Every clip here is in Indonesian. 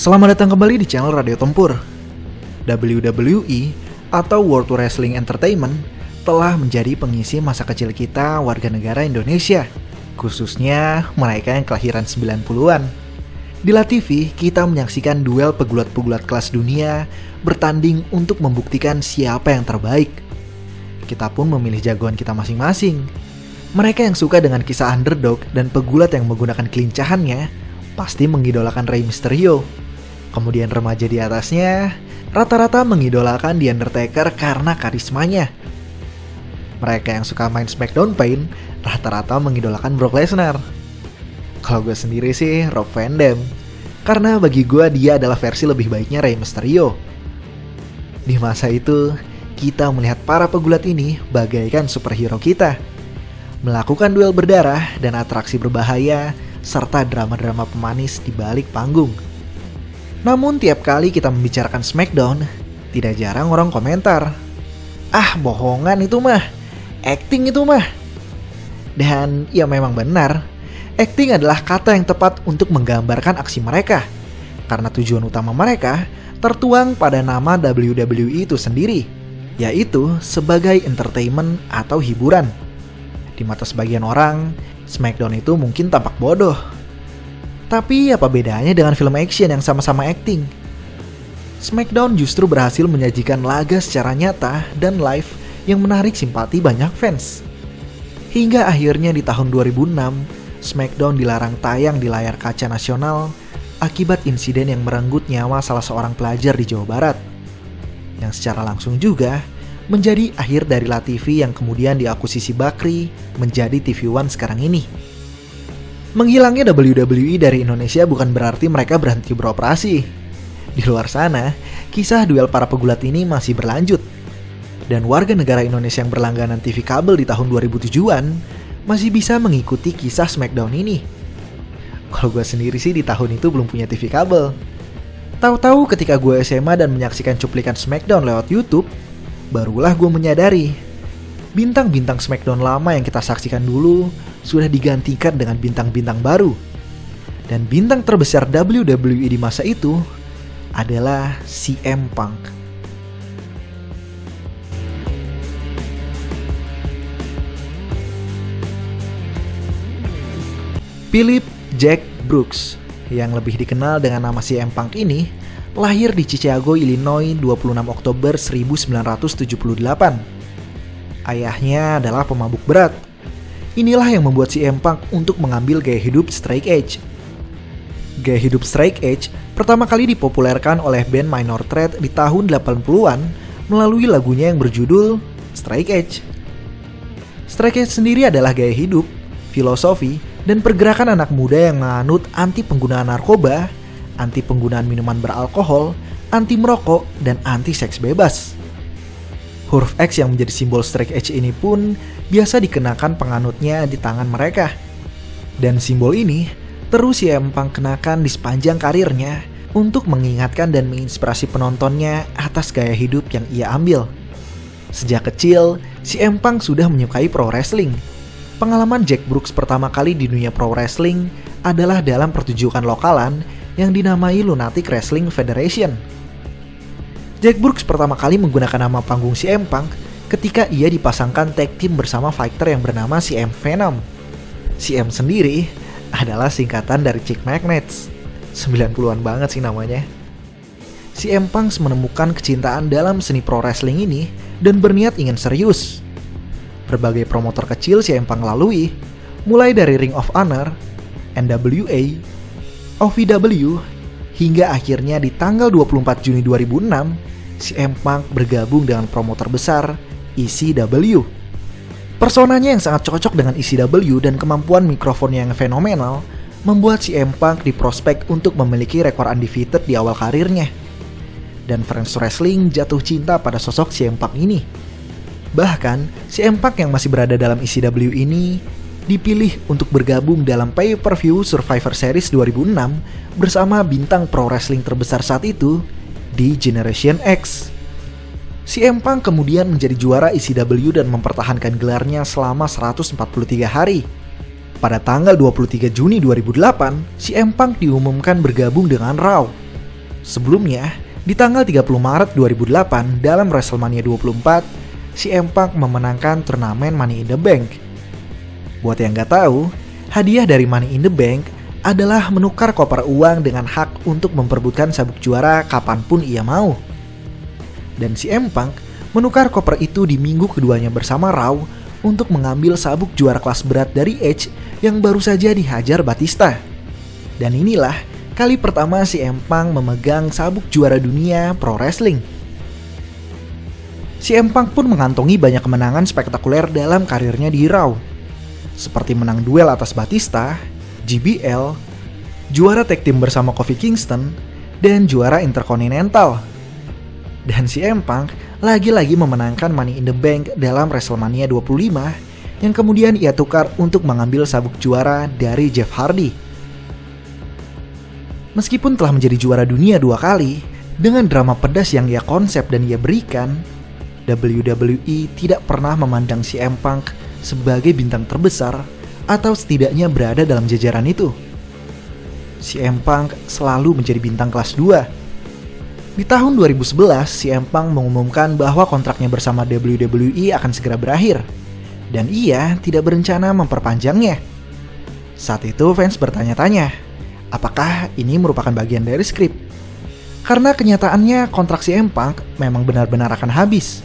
Selamat datang kembali di channel Radio Tempur. WWE atau World Wrestling Entertainment telah menjadi pengisi masa kecil kita warga negara Indonesia, khususnya mereka yang kelahiran 90-an. Di La TV, kita menyaksikan duel pegulat-pegulat kelas dunia bertanding untuk membuktikan siapa yang terbaik. Kita pun memilih jagoan kita masing-masing. Mereka yang suka dengan kisah underdog dan pegulat yang menggunakan kelincahannya pasti mengidolakan Rey Mysterio. Kemudian remaja di atasnya rata-rata mengidolakan The Undertaker karena karismanya. Mereka yang suka main Smackdown Pain rata-rata mengidolakan Brock Lesnar. Kalau gue sendiri sih Rob Van Dam, karena bagi gue dia adalah versi lebih baiknya Rey Mysterio. Di masa itu, kita melihat para pegulat ini bagaikan superhero kita, melakukan duel berdarah dan atraksi berbahaya serta drama-drama pemanis di balik panggung. Namun tiap kali kita membicarakan Smackdown, tidak jarang orang komentar, "Ah, bohongan itu mah, acting itu mah." Dan ya memang benar, acting adalah kata yang tepat untuk menggambarkan aksi mereka, karena tujuan utama mereka tertuang pada nama WWE itu sendiri, yaitu sebagai entertainment atau hiburan. Di mata sebagian orang, Smackdown itu mungkin tampak bodoh. Tapi apa bedanya dengan film action yang sama-sama acting? Smackdown justru berhasil menyajikan laga secara nyata dan live yang menarik simpati banyak fans. Hingga akhirnya di tahun 2006, Smackdown dilarang tayang di layar kaca nasional akibat insiden yang merenggut nyawa salah seorang pelajar di Jawa Barat. Yang secara langsung juga menjadi akhir dari La TV yang kemudian diakuisisi Bakri menjadi TV One sekarang ini. Menghilangnya WWE dari Indonesia bukan berarti mereka berhenti beroperasi. Di luar sana, kisah duel para pegulat ini masih berlanjut. Dan warga negara Indonesia yang berlangganan TV kabel di tahun 2007-an masih bisa mengikuti kisah Smackdown ini. Kalau gue sendiri sih di tahun itu belum punya TV kabel. Tahu-tahu ketika gue SMA dan menyaksikan cuplikan Smackdown lewat YouTube, barulah gue menyadari bintang-bintang Smackdown lama yang kita saksikan dulu sudah digantikan dengan bintang-bintang baru. Dan bintang terbesar WWE di masa itu adalah CM Punk. Philip Jack Brooks, yang lebih dikenal dengan nama CM Punk ini, lahir di Chicago, Illinois 26 Oktober 1978. Ayahnya adalah pemabuk berat. Inilah yang membuat CM Punk untuk mengambil gaya hidup straight edge. Gaya hidup straight edge pertama kali dipopulerkan oleh band Minor Threat di tahun 80-an melalui lagunya yang berjudul Straight Edge. Straight edge sendiri adalah gaya hidup, filosofi, dan pergerakan anak muda yang menganut anti penggunaan narkoba, anti penggunaan minuman beralkohol, anti merokok, dan anti seks bebas. Huruf X yang menjadi simbol straight edge ini pun biasa dikenakan penganutnya di tangan mereka. Dan simbol ini terus CM Punk kenakan di sepanjang karirnya untuk mengingatkan dan menginspirasi penontonnya atas gaya hidup yang ia ambil. Sejak kecil, CM Punk sudah menyukai pro wrestling. Pengalaman Jack Brooks pertama kali di dunia pro wrestling adalah dalam pertunjukan lokalan yang dinamai Lunatic Wrestling Federation. Jack Brooks pertama kali menggunakan nama panggung CM Punk ketika ia dipasangkan tag team bersama fighter yang bernama CM Venom. CM sendiri adalah singkatan dari Chick Magnets. 90-an banget sih namanya. CM Punk menemukan kecintaan dalam seni pro wrestling ini dan berniat ingin serius. Berbagai promotor kecil CM Punk lalui, mulai dari Ring of Honor, NWA, OVW, hingga akhirnya di tanggal 24 Juni 2006, CM Punk bergabung dengan promotor besar ECW. Personanya yang sangat cocok dengan ECW dan kemampuan mikrofonnya yang fenomenal membuat CM Punk diprospek untuk memiliki rekor undefeated di awal karirnya. Dan fans wrestling jatuh cinta pada sosok CM Punk ini. Bahkan, CM Punk yang masih berada dalam ECW ini dipilih untuk bergabung dalam pay-per-view Survivor Series 2006 bersama bintang pro wrestling terbesar saat itu di Generation X. CM Punk kemudian menjadi juara ECW dan mempertahankan gelarnya selama 143 hari. Pada tanggal 23 Juni 2008, CM Punk diumumkan bergabung dengan Raw. Sebelumnya, di tanggal 30 Maret 2008 dalam WrestleMania 24, CM Punk memenangkan turnamen Money in the Bank. Buat yang gak tahu, hadiah dari Money in the Bank adalah menukar koper uang dengan hak untuk memperebutkan sabuk juara kapanpun ia mau. Dan CM Punk menukar koper itu di minggu keduanya bersama Raw untuk mengambil sabuk juara kelas berat dari Edge yang baru saja dihajar Batista. Dan inilah kali pertama CM Punk memegang sabuk juara dunia pro wrestling. CM Punk pun mengantongi banyak kemenangan spektakuler dalam karirnya di Raw, seperti menang duel atas Batista, JBL, juara tag team bersama Kofi Kingston, dan juara Intercontinental. Dan CM Punk lagi-lagi memenangkan Money in the Bank dalam WrestleMania 25 yang kemudian ia tukar untuk mengambil sabuk juara dari Jeff Hardy. Meskipun telah menjadi juara dunia 2 kali, dengan drama pedas yang ia konsep dan ia berikan, WWE tidak pernah memandang CM Punk sebagai bintang terbesar atau setidaknya berada dalam jajaran itu. CM Punk selalu menjadi bintang kelas 2. Di tahun 2011, CM Punk mengumumkan bahwa kontraknya bersama WWE akan segera berakhir, dan ia tidak berencana memperpanjangnya. Saat itu fans bertanya-tanya, apakah ini merupakan bagian dari skrip? Karena kenyataannya kontrak CM Punk memang benar-benar akan habis.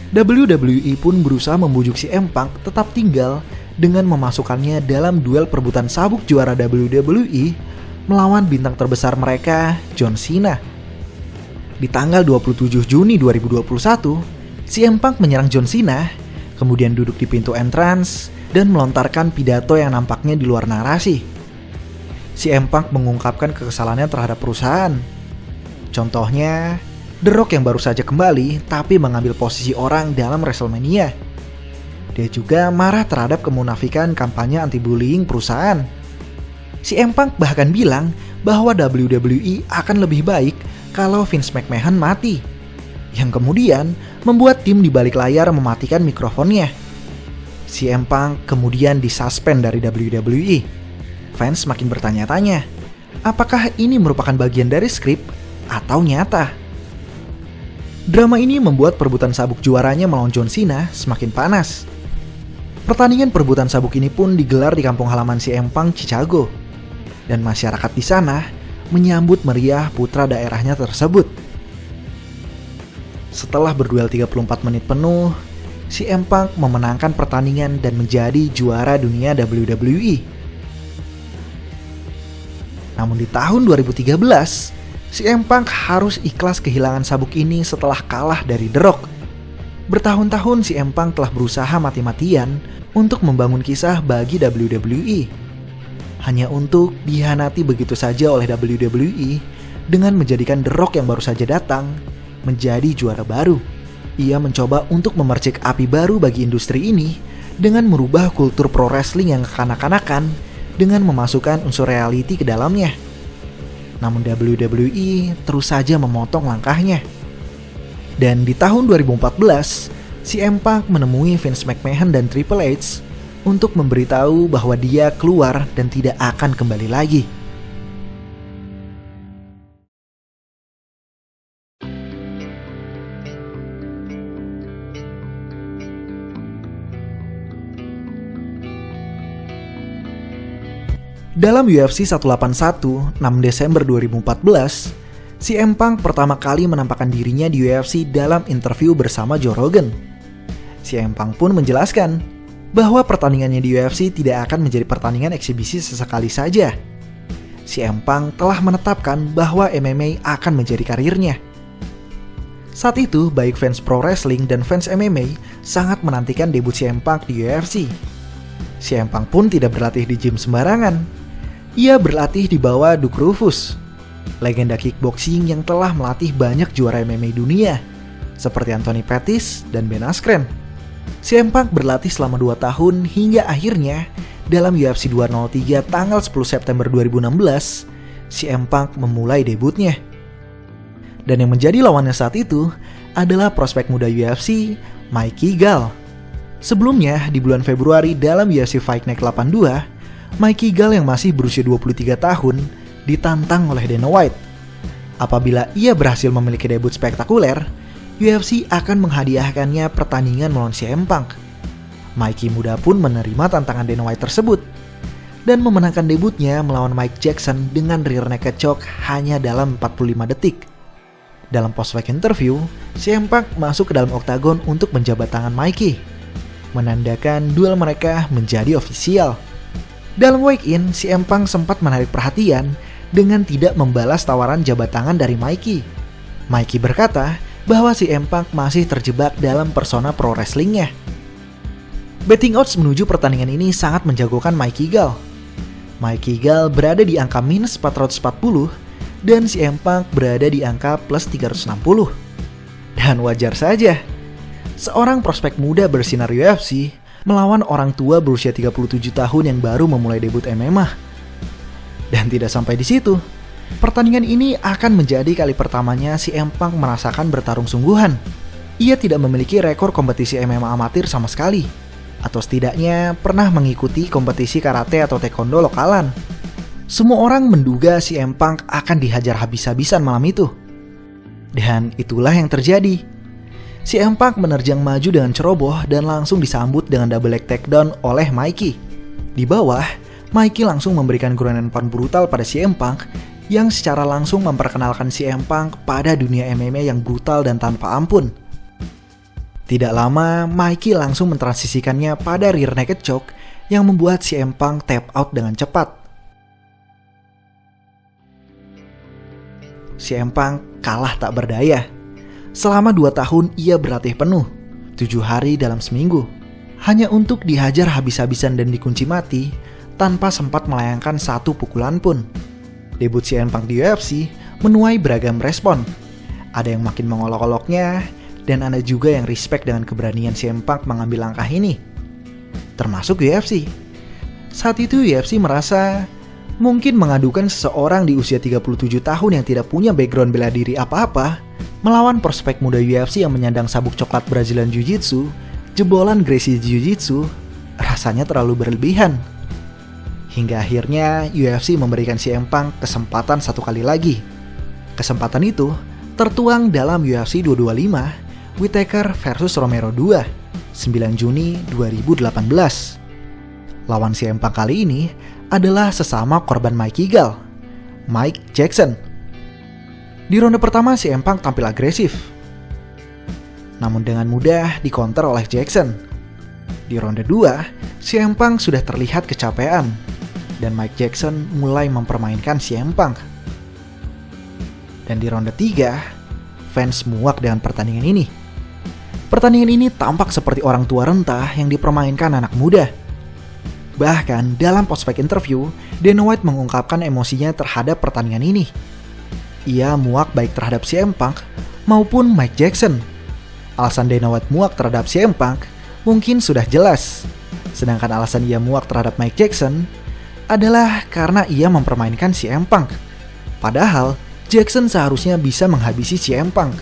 WWE pun berusaha membujuk CM Punk tetap tinggal dengan memasukkannya dalam duel perebutan sabuk juara WWE melawan bintang terbesar mereka, John Cena. Di tanggal 27 Juni 2021, CM Punk menyerang John Cena, kemudian duduk di pintu entrance dan melontarkan pidato yang nampaknya di luar narasi. CM Punk mengungkapkan kekesalannya terhadap perusahaan. Contohnya, The Rock yang baru saja kembali tapi mengambil posisi orang dalam WrestleMania. Dia juga marah terhadap kemunafikan kampanye anti-bullying perusahaan. CM Punk bahkan bilang bahwa WWE akan lebih baik kalau Vince McMahon mati, yang kemudian membuat tim di balik layar mematikan mikrofonnya. CM Punk kemudian disuspend dari WWE. Fans makin bertanya-tanya, apakah ini merupakan bagian dari skrip atau nyata? Drama ini membuat perebutan sabuk juaranya melawan John Cena semakin panas. Pertandingan perebutan sabuk ini pun digelar di kampung halaman CM Punk, Chicago, dan masyarakat di sana menyambut meriah putra daerahnya tersebut. Setelah berduel 34 menit penuh, CM Punk memenangkan pertandingan dan menjadi juara dunia WWE. Namun di tahun 2013, CM Punk harus ikhlas kehilangan sabuk ini setelah kalah dari The Rock. Bertahun-tahun CM Punk telah berusaha mati-matian untuk membangun kisah bagi WWE, hanya untuk dihianati begitu saja oleh WWE dengan menjadikan The Rock yang baru saja datang menjadi juara baru. Ia mencoba untuk memercik api baru bagi industri ini dengan merubah kultur pro wrestling yang kekanak-kanakan dengan memasukkan unsur reality ke dalamnya. Namun WWE terus saja memotong langkahnya. Dan di tahun 2014, CM Punk menemui Vince McMahon dan Triple H untuk memberitahu bahwa dia keluar dan tidak akan kembali lagi. Dalam UFC 181, 6 Desember 2014, CM Punk pertama kali menampakkan dirinya di UFC dalam interview bersama Joe Rogan. CM Punk pun menjelaskan bahwa pertandingannya di UFC tidak akan menjadi pertandingan eksibisi sesekali saja. CM Punk telah menetapkan bahwa MMA akan menjadi karirnya. Saat itu, baik fans pro wrestling dan fans MMA sangat menantikan debut CM Punk di UFC. CM Punk pun tidak berlatih di gym sembarangan. Ia berlatih di bawah Duke Roufus, legenda kickboxing yang telah melatih banyak juara MMA dunia, seperti Anthony Pettis dan Ben Askren. CM Punk berlatih selama 2 tahun hingga akhirnya dalam UFC 203 tanggal 10 September 2016, CM Punk memulai debutnya. Dan yang menjadi lawannya saat itu adalah prospek muda UFC, Mikey Gall. Sebelumnya, di bulan Februari dalam UFC Fight Night 82, Mikey Gall yang masih berusia 23 tahun ditantang oleh Dana White. Apabila ia berhasil memiliki debut spektakuler, UFC akan menghadiahkannya pertandingan melawan CM Punk. Mikey muda pun menerima tantangan Dana White tersebut dan memenangkan debutnya melawan Mike Jackson dengan rear naked choke hanya dalam 45 detik. Dalam post-fight interview, CM Punk masuk ke dalam oktagon untuk menjabat tangan Mikey, menandakan duel mereka menjadi ofisial. Dalam weigh-in, CM Punk sempat menarik perhatian dengan tidak membalas tawaran jabat tangan dari Mikey. Mikey berkata bahwa CM Punk masih terjebak dalam persona pro wrestlingnya. Betting odds menuju pertandingan ini sangat menjagokan Mikey Gall. Mikey Gall berada di angka minus 440 dan CM Punk berada di angka plus 360. Dan wajar saja, seorang prospek muda bersinar UFC melawan orang tua berusia 37 tahun yang baru memulai debut MMA. Dan tidak sampai di situ, pertandingan ini akan menjadi kali pertamanya CM Punk merasakan bertarung sungguhan. Ia tidak memiliki rekor kompetisi MMA amatir sama sekali, atau setidaknya pernah mengikuti kompetisi karate atau taekwondo lokalan. Semua orang menduga CM Punk akan dihajar habis-habisan malam itu. Dan itulah yang terjadi. CM Punk menerjang maju dengan ceroboh dan langsung disambut dengan double leg takedown oleh Mikey. Di bawah, Mikey langsung memberikan ground and pound brutal pada CM Punk yang secara langsung memperkenalkan CM Punk pada dunia MMA yang brutal dan tanpa ampun. Tidak lama, Mikey langsung mentransisikannya pada rear naked choke yang membuat CM Punk tap out dengan cepat. CM Punk kalah tak berdaya. Selama 2 tahun ia berlatih penuh, 7 hari dalam seminggu, hanya untuk dihajar habis-habisan dan dikunci mati tanpa sempat melayangkan satu pukulan pun. Debut CM Punk di UFC menuai beragam respon. Ada yang makin mengolok-oloknya, dan ada juga yang respect dengan keberanian CM Punk mengambil langkah ini, termasuk UFC. Saat itu UFC merasa mungkin mengadukan seseorang di usia 37 tahun yang tidak punya background bela diri apa-apa melawan prospek muda UFC yang menyandang sabuk coklat Brazilian Jiu-Jitsu, jebolan Gracie Jiu-Jitsu, rasanya terlalu berlebihan. Hingga akhirnya UFC memberikan CM Punk kesempatan satu kali lagi. Kesempatan itu tertuang dalam UFC 225 Whittaker vs Romero 2, 9 Juni 2018. Lawan CM Punk kali ini adalah sesama korban Mikey Gall, Mike Jackson. Di ronde pertama CM Punk tampil agresif, namun dengan mudah dikonter oleh Jackson. Di ronde 2, CM Punk sudah terlihat kecapean dan Mike Jackson mulai mempermainkan CM Punk. Dan di ronde 3, fans muak dengan pertandingan ini. Pertandingan ini tampak seperti orang tua renta yang dipermainkan anak muda. Bahkan dalam post-fight interview, Dana White mengungkapkan emosinya terhadap pertandingan ini. Ia muak baik terhadap CM Punk maupun Mike Jackson. Alasan Dana White muak terhadap CM Punk mungkin sudah jelas. Sedangkan alasan ia muak terhadap Mike Jackson adalah karena ia mempermainkan CM Punk. Padahal Jackson seharusnya bisa menghabisi CM Punk.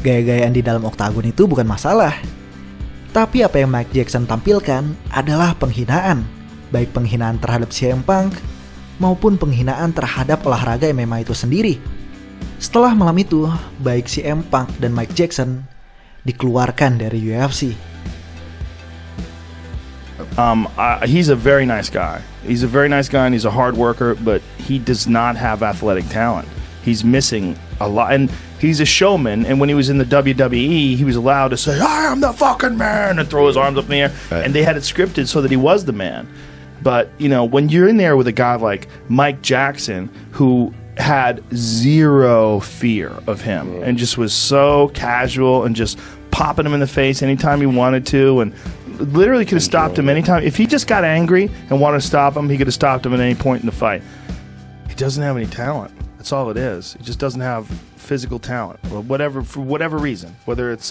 Gaya-gayaan di dalam oktagon itu bukan masalah. Tapi apa yang Mike Jackson tampilkan adalah penghinaan. Baik penghinaan terhadap CM Punk maupun penghinaan terhadap olahraga MMA itu sendiri. Setelah malam itu, baik CM Punk dan Mike Jackson dikeluarkan dari UFC. He's a very nice guy. He's a very nice guy and he's a hard worker, but he does not have athletic talent. he's missing a lot. And he's a showman. And when he was in the WWE, he was allowed to say, "I am the fucking man," and throw his arms up in the air. Right. And they had it scripted so that he was the man. But, you know, when you're in there with a guy like Mike Jackson, who had zero fear of him and just was so casual and just popping him in the face anytime he wanted to, and literally could have stopped him anytime. If he just got angry and wanted to stop him, he could have stopped him at any point in the fight. He doesn't have any talent. That's all it is. He just doesn't have physical talent, or whatever, for whatever reason. Whether it's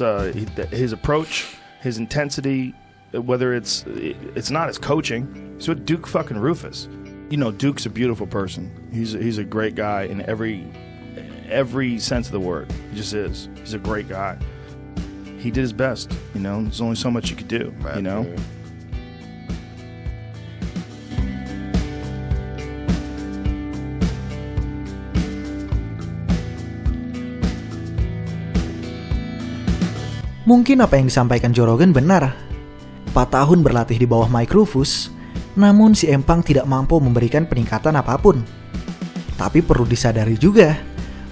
his approach, his intensity, whether it's not his coaching. He's with Duke fucking Rufus. You know, Duke's a beautiful person. He's a great guy in every sense of the word. He just is. He's a great guy. He did his best. You know, there's only so much you could do. Right. You know. Mungkin apa yang disampaikan Joe Rogan benar. 4 tahun berlatih di bawah Mike Rufus, namun CM Punk tidak mampu memberikan peningkatan apapun. Tapi perlu disadari juga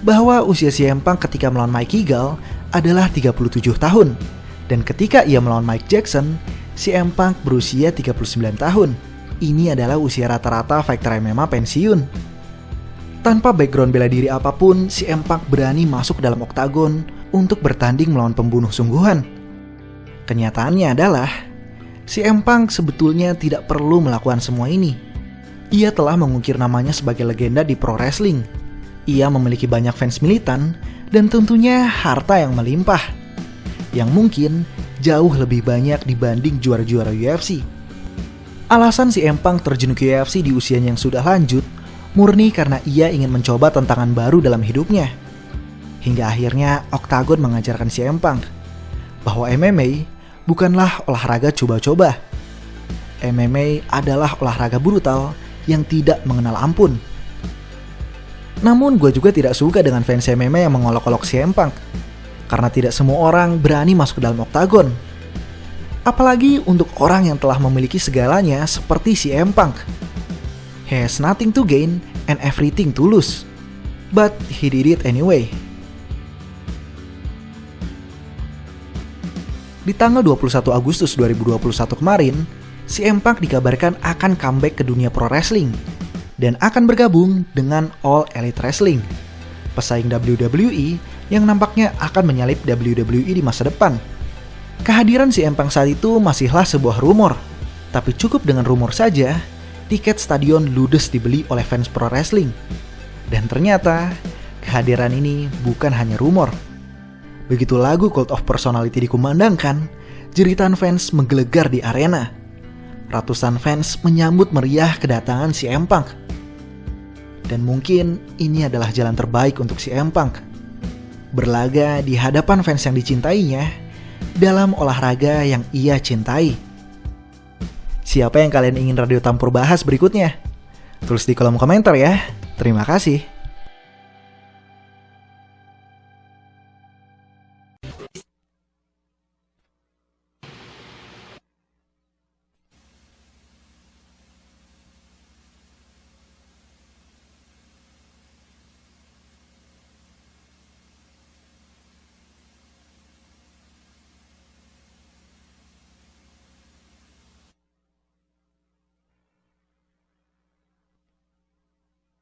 bahwa usia CM Punk ketika melawan Mike Eagle adalah 37 tahun. Dan ketika ia melawan Mike Jackson, CM Punk berusia 39 tahun. Ini adalah usia rata-rata fighter MMA pensiun. Tanpa background bela diri apapun, CM Punk berani masuk dalam oktagon untuk bertanding melawan pembunuh sungguhan. Kenyataannya adalah CM Punk sebetulnya tidak perlu melakukan semua ini. Ia telah mengukir namanya sebagai legenda di pro wrestling. Ia memiliki banyak fans militan dan tentunya harta yang melimpah, yang mungkin jauh lebih banyak dibanding juara-juara UFC. Alasan CM Punk terjun ke UFC di usianya yang sudah lanjut murni karena ia ingin mencoba tantangan baru dalam hidupnya. Hingga akhirnya oktagon mengajarkan CM Punk bahwa MMA bukanlah olahraga coba-coba. MMA adalah olahraga brutal yang tidak mengenal ampun. Namun gue juga tidak suka dengan fans MMA yang mengolok-olok CM Punk, karena tidak semua orang berani masuk ke dalam oktagon. Apalagi untuk orang yang telah memiliki segalanya seperti CM Punk. He has nothing to gain and everything to lose, but he did it anyway. Di tanggal 21 Agustus 2021 kemarin, CM Punk dikabarkan akan comeback ke dunia pro wrestling dan akan bergabung dengan All Elite Wrestling, pesaing WWE yang nampaknya akan menyalip WWE di masa depan. Kehadiran CM Punk saat itu masihlah sebuah rumor, tapi cukup dengan rumor saja, tiket stadion ludes dibeli oleh fans pro wrestling. Dan ternyata, kehadiran ini bukan hanya rumor. Begitu lagu Cult of Personality dikumandangkan, jeritan fans menggelegar di arena. Ratusan fans menyambut meriah kedatangan CM Punk. Dan mungkin ini adalah jalan terbaik untuk CM Punk. Berlaga di hadapan fans yang dicintainya dalam olahraga yang ia cintai. Siapa yang kalian ingin Radio Tampur bahas berikutnya? Tulis di kolom komentar ya. Terima kasih.